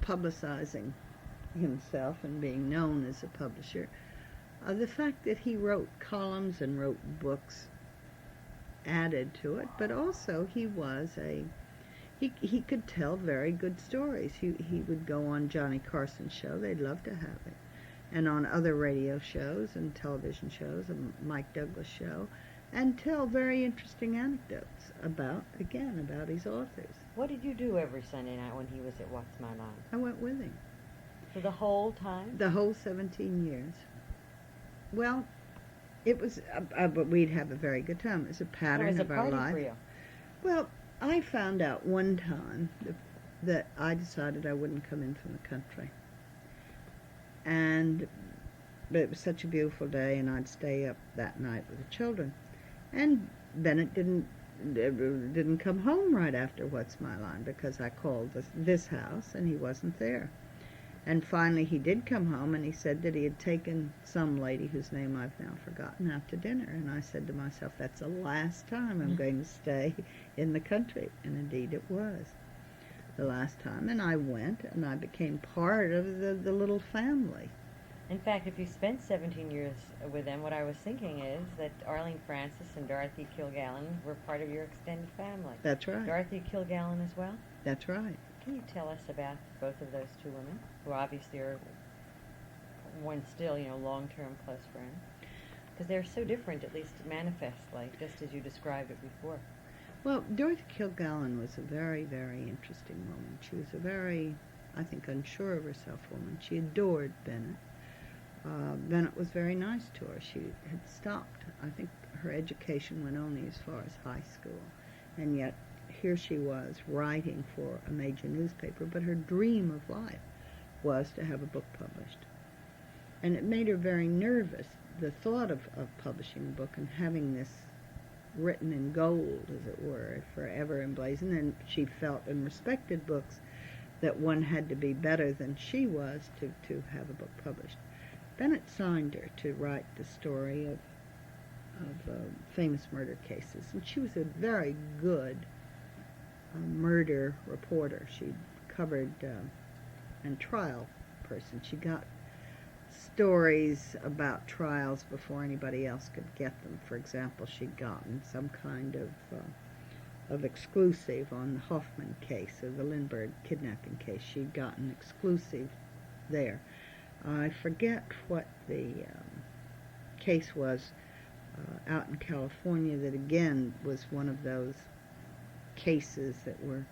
publicizing himself and being known as a publisher, the fact that he wrote columns and wrote books added to it, but also he could tell very good stories. He would go on Johnny Carson's show. They'd love to have it. And on other radio shows and television shows, a Mike Douglas show, and tell very interesting anecdotes about his authors. What did you do every Sunday night when he was at What's My Line? I went with him. For the whole time? The whole 17 years. Well, it was, but we'd have a very good time. It was a pattern of our life. It was a party for you. Well, I found out one time that I decided I wouldn't come in from the country. But it was such a beautiful day, and I'd stay up that night with the children. And Bennett didn't come home right after What's My Line, because I called this house, and he wasn't there. And finally he did come home, and he said that he had taken some lady whose name I've now forgotten out to dinner. And I said to myself, that's the last time I'm going to stay in the country. And indeed it was the last time. And I went, and I became part of the little family. In fact, if you spent 17 years with them, what I was thinking is that Arlene Francis and Dorothy Kilgallen were part of your extended family. That's right. Dorothy Kilgallen as well? That's right. Can you tell us about both of those two women, who obviously are one still, long-term close friend? Because they're so different, at least manifestly, just as you described it before. Well, Dorothy Kilgallen was a very, very interesting woman. She was a very, I think, unsure of herself woman. She adored Bennett. Bennett was very nice to her. She had stopped. I think her education went only as far as high school. And yet, here she was writing for a major newspaper, but her dream of life was to have a book published. And it made her very nervous, the thought of publishing a book and having this written in gold, as it were, forever emblazoned. And she felt and respected books that one had to be better than she was to have a book published. Bennett signed her to write the story of famous murder cases, and she was a very good murder reporter. She covered and trial person. She got stories about trials before anybody else could get them. For example, she'd gotten some kind of exclusive on the Hoffman case, or the Lindbergh kidnapping case. She'd gotten exclusive there. I forget what the case was out in California that again was one of those cases that were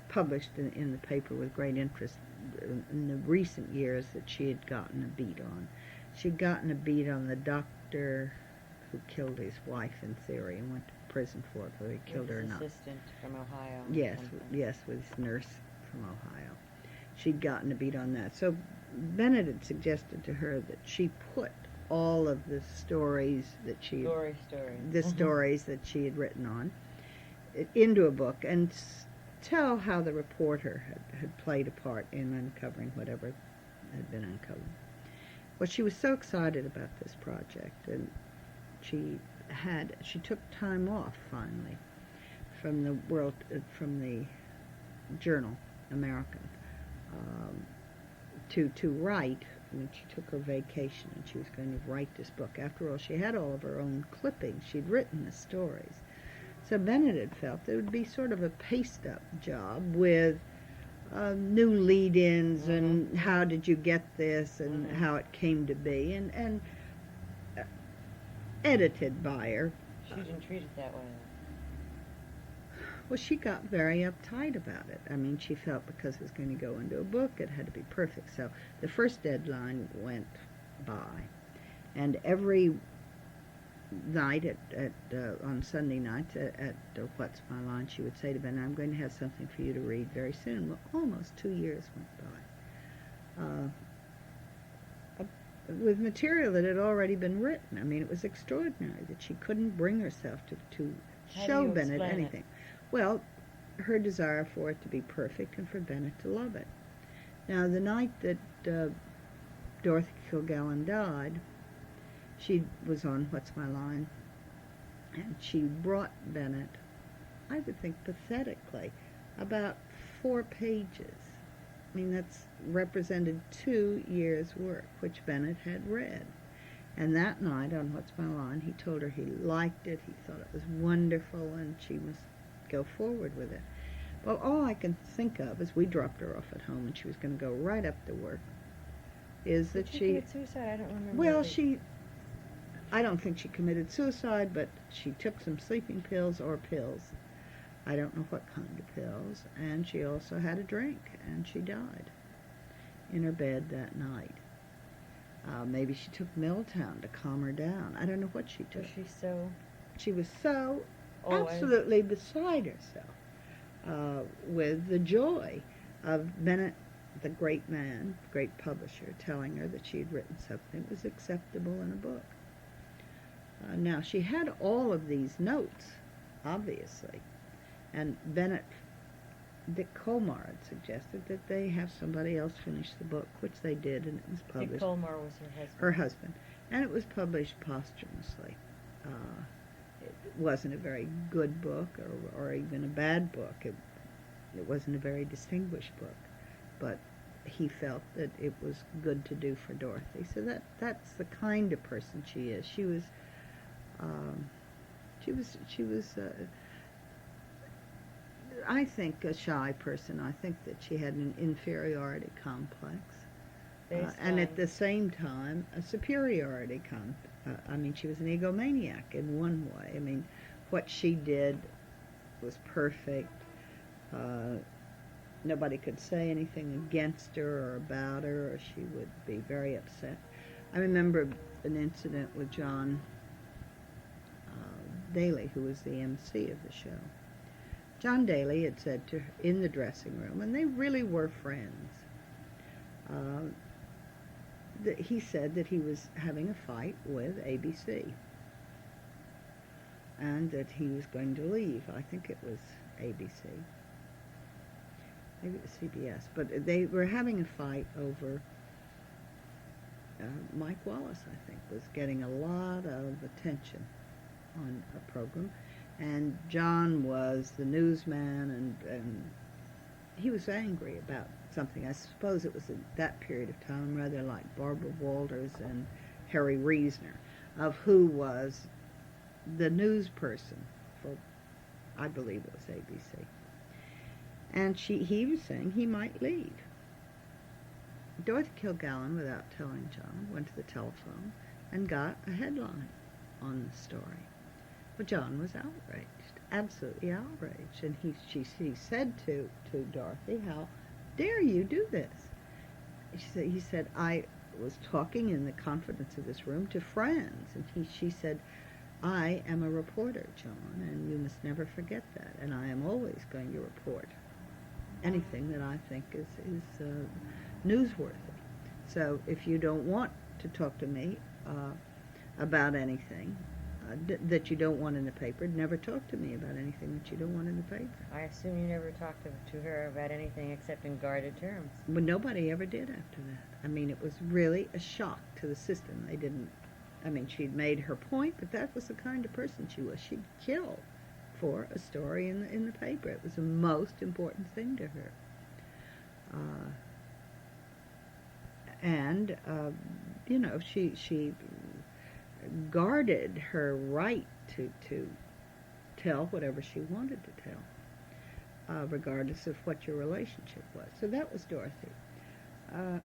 published in the paper with great interest in the recent years that she had gotten a beat on. She'd gotten a beat on the doctor who killed his wife, in theory, and went to prison for it, whether he killed her or not. Assistant from Ohio. Yes, with his nurse from Ohio. She'd gotten a beat on that. So Bennett had suggested to her that she put all of the stories that she stories that she had written on into a book, and tell how the reporter had played a part in uncovering whatever had been uncovered. Well, she was so excited about this project, and she took time off finally from the journal American to write. I mean, she took her vacation, and she was going to write this book. After all, she had all of her own clippings. She'd written the stories. So Bennett had felt it would be sort of a paste-up job with new lead-ins and how did you get this and how it came to be, and edited by her. She didn't treat it that way. Well, she got very uptight about it. I mean, she felt because it was going to go into a book, it had to be perfect. So the first deadline went by, and every night on Sunday nights at What's My Line, she would say to Ben, I'm going to have something for you to read very soon. Well, almost 2 years went by. With material that had already been written. I mean, it was extraordinary that she couldn't bring herself to show Bennett anything. Well, her desire for it to be perfect and for Bennett to love it. Now, the night that Dorothy Kilgallen died, she was on What's My Line, and she brought Bennett, I would think pathetically, about 4 pages. I mean, that's represented 2 years' work, which Bennett had read. And that night on What's My Line, he told her he liked it, he thought it was wonderful, and she must go forward with it. Well, all I can think of is we dropped her off at home, and she was going to go right up to work, is that Did she she... commit suicide? I don't remember. Well, I don't think she committed suicide, but she took some sleeping pills or pills. I don't know what kind of pills. And she also had a drink, and she died in her bed that night. Maybe she took Milltown to calm her down. I don't know what she took. Was she so... She was so Oh, absolutely beside herself with the joy of Bennett, the great man, great publisher, telling her that she had written something that was acceptable in a book. Now, she had all of these notes, obviously, and Dick Colmar had suggested that they have somebody else finish the book, which they did, and it was published. Dick Colmar was her husband. Her husband. And it was published posthumously. It wasn't a very good book, or even a bad book. It wasn't a very distinguished book, but he felt that it was good to do for Dorothy. So that's the kind of person she is. She was I think a shy person. I think that she had an inferiority complex, and at the same time a superiority complex. I mean, she was an egomaniac in one way. I mean, what she did was perfect. Nobody could say anything against her or about her, or she would be very upset. I remember an incident with John Daly, who was the MC of the show. John Daly had said to her in the dressing room, and they really were friends, that he said that he was having a fight with ABC and that he was going to leave. I think it was ABC. Maybe it was CBS. But they were having a fight over Mike Wallace, I think, was getting a lot of attention on a program. And John was the newsman, and he was angry about something. I suppose it was at that period of time rather like Barbara Walters and Harry Reasoner, of who was the news person for, I believe it was ABC. And he was saying he might leave. Dorothy Kilgallen, without telling John, went to the telephone and got a headline on the story. But John was outraged, absolutely outraged. And he said to Dorothy, "How dare you do this?" He said, "I was talking in the confidence of this room to friends." And she said, "I am a reporter, John, and you must never forget that. And I am always going to report anything that I think is newsworthy. So if you don't want to talk to me about anything that you don't want in the paper, never talk to me about anything that you don't want in the paper." I assume you never talked to her about anything except in guarded terms. But nobody ever did after that. I mean, it was really a shock to the system. They didn't, I mean, she'd made her point, but that was the kind of person she was. She'd kill for a story in the paper. It was the most important thing to her. And you know, she guarded her right to tell whatever she wanted to tell, regardless of what your relationship was. So that was Dorothy.